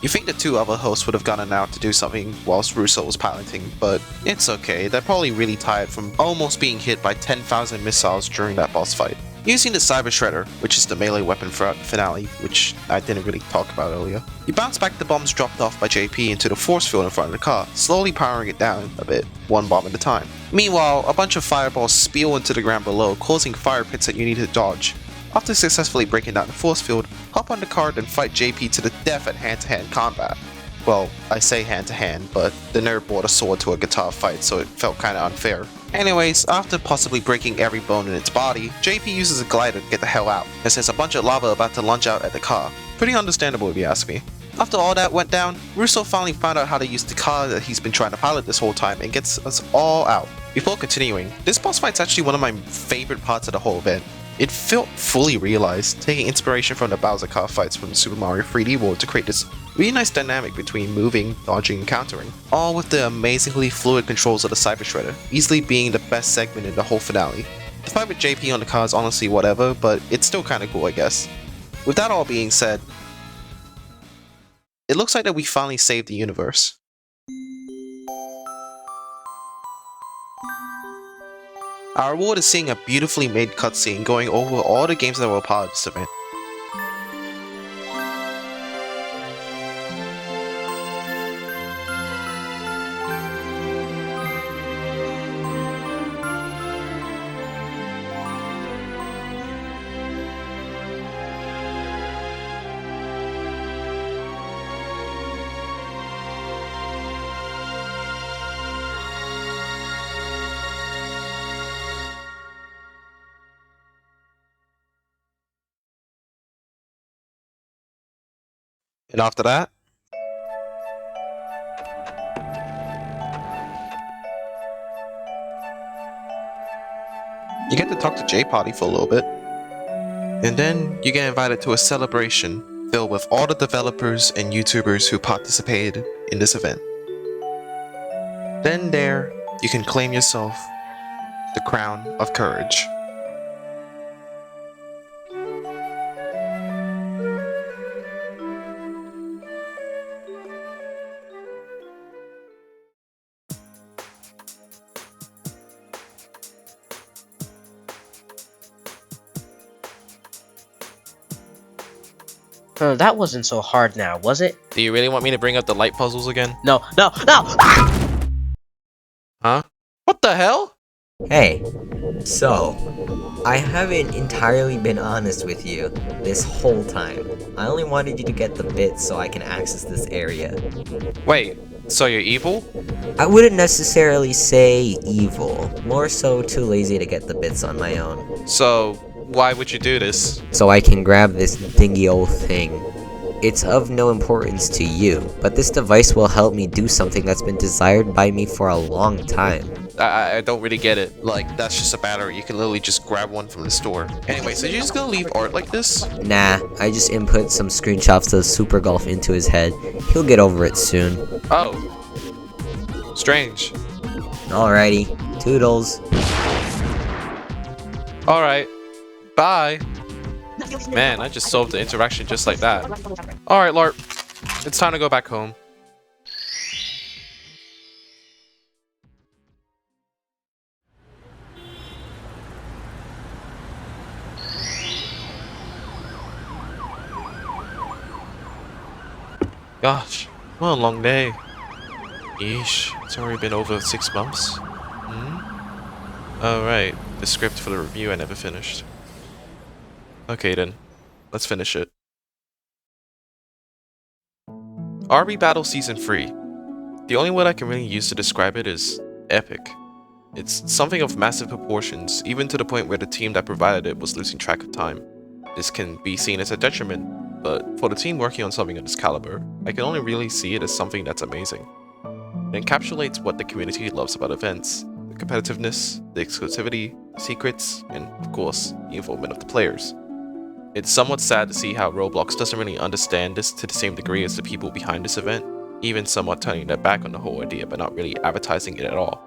You think the 2 other hosts would have gotten out to do something whilst Russo was piloting, but it's okay, they're probably really tired from almost being hit by 10,000 missiles during that boss fight. Using the Cyber Shredder, which is the melee weapon throughout the finale, which I didn't really talk about earlier, you bounce back the bombs dropped off by JP into the force field in front of the car, slowly powering it down a bit, 1 bomb at a time. Meanwhile, a bunch of fireballs spew into the ground below, causing fire pits that you need to dodge. After successfully breaking down the force field, hop on the car and fight JP to the death at hand-to-hand combat. Well, I say hand-to-hand, but the nerd brought a sword to a guitar fight, so it felt kinda unfair. Anyways, after possibly breaking every bone in its body, JP uses a glider to get the hell out, as there's a bunch of lava about to launch out at the car. Pretty understandable if you ask me. After all that went down, Russo finally found out how to use the car that he's been trying to pilot this whole time and gets us all out. Before continuing, this boss fight's actually one of my favorite parts of the whole event. It felt fully realized, taking inspiration from the Bowser car fights from Super Mario 3D World to create this really nice dynamic between moving, dodging, and countering, all with the amazingly fluid controls of the Cyber Shredder, easily being the best segment in the whole finale. The fight with JP on the car is honestly whatever, but it's still kinda cool I guess. With that all being said, it looks like that we finally saved the universe. Our reward is seeing a beautifully made cutscene going over all the games that were a part of this event. And after that, you get to talk to J Party for a little bit. And then you get invited to a celebration filled with all the developers and YouTubers who participated in this event. Then there, you can claim yourself the crown of courage. That wasn't so hard now, was it? Do you really want me to bring up the light puzzles again? No, no, no! Ah! Huh? What the hell? Hey, so, I haven't entirely been honest with you this whole time. I only wanted you to get the bits so I can access this area. Wait, so you're evil? I wouldn't necessarily say evil, more so too lazy to get the bits on my own. So, why would you do this? So I can grab this dingy old thing. It's of no importance to you, but this device will help me do something that's been desired by me for a long time. I don't really get it. Like, that's just a battery. You can literally just grab one from the store. Anyway, so you're just gonna leave art like this? Nah, I just input some screenshots of Super Golf into his head. He'll get over it soon. Oh. Strange. Alrighty, toodles. Alright. Bye. Man, I just solved the interaction just like that. Alright, LARP. It's time to go back home. Gosh, what a long day. Yeesh, it's already been over 6 months. Oh right, the script for the review I never finished. Okay then, let's finish it. RB Battle Season 3. The only word I can really use to describe it is epic. It's something of massive proportions, even to the point where the team that provided it was losing track of time. This can be seen as a detriment, but for the team working on something of this caliber, I can only really see it as something that's amazing. It encapsulates what the community loves about events: the competitiveness, the exclusivity, the secrets, and of course, the involvement of the players. It's somewhat sad to see how Roblox doesn't really understand this to the same degree as the people behind this event, even somewhat turning their back on the whole idea by not really advertising it at all.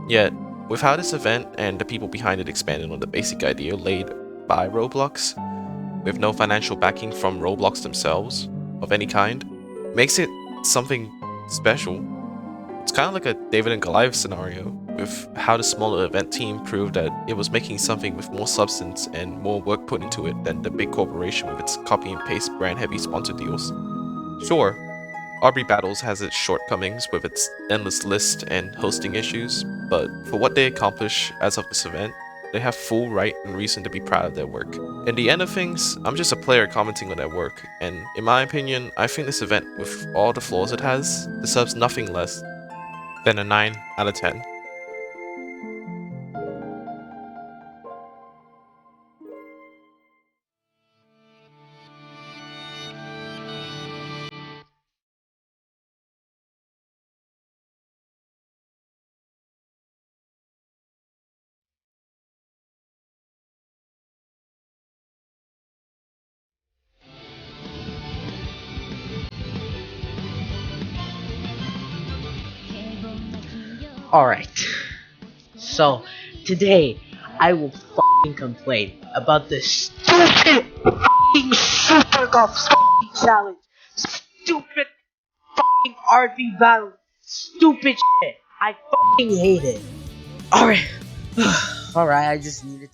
Yet, with how this event and the people behind it expanded on the basic idea laid by Roblox, with no financial backing from Roblox themselves, of any kind, makes it something special. It's kind of like a David and Goliath scenario, with how the smaller event team proved that it was making something with more substance and more work put into it than the big corporation with its copy and paste brand heavy sponsor deals. Sure, RB Battles has its shortcomings with its endless list and hosting issues, but for what they accomplish as of this event, they have full right and reason to be proud of their work. In the end of things, I'm just a player commenting on their work, and in my opinion, I think this event, with all the flaws it has, deserves nothing less than a 9 out of 10. Alright. So, today, I will f***ing complain about this stupid f***ing Super Golf f***ing challenge. Stupid f***ing RV battle. Stupid shit. I f***ing hate it. Alright. Alright, I just needed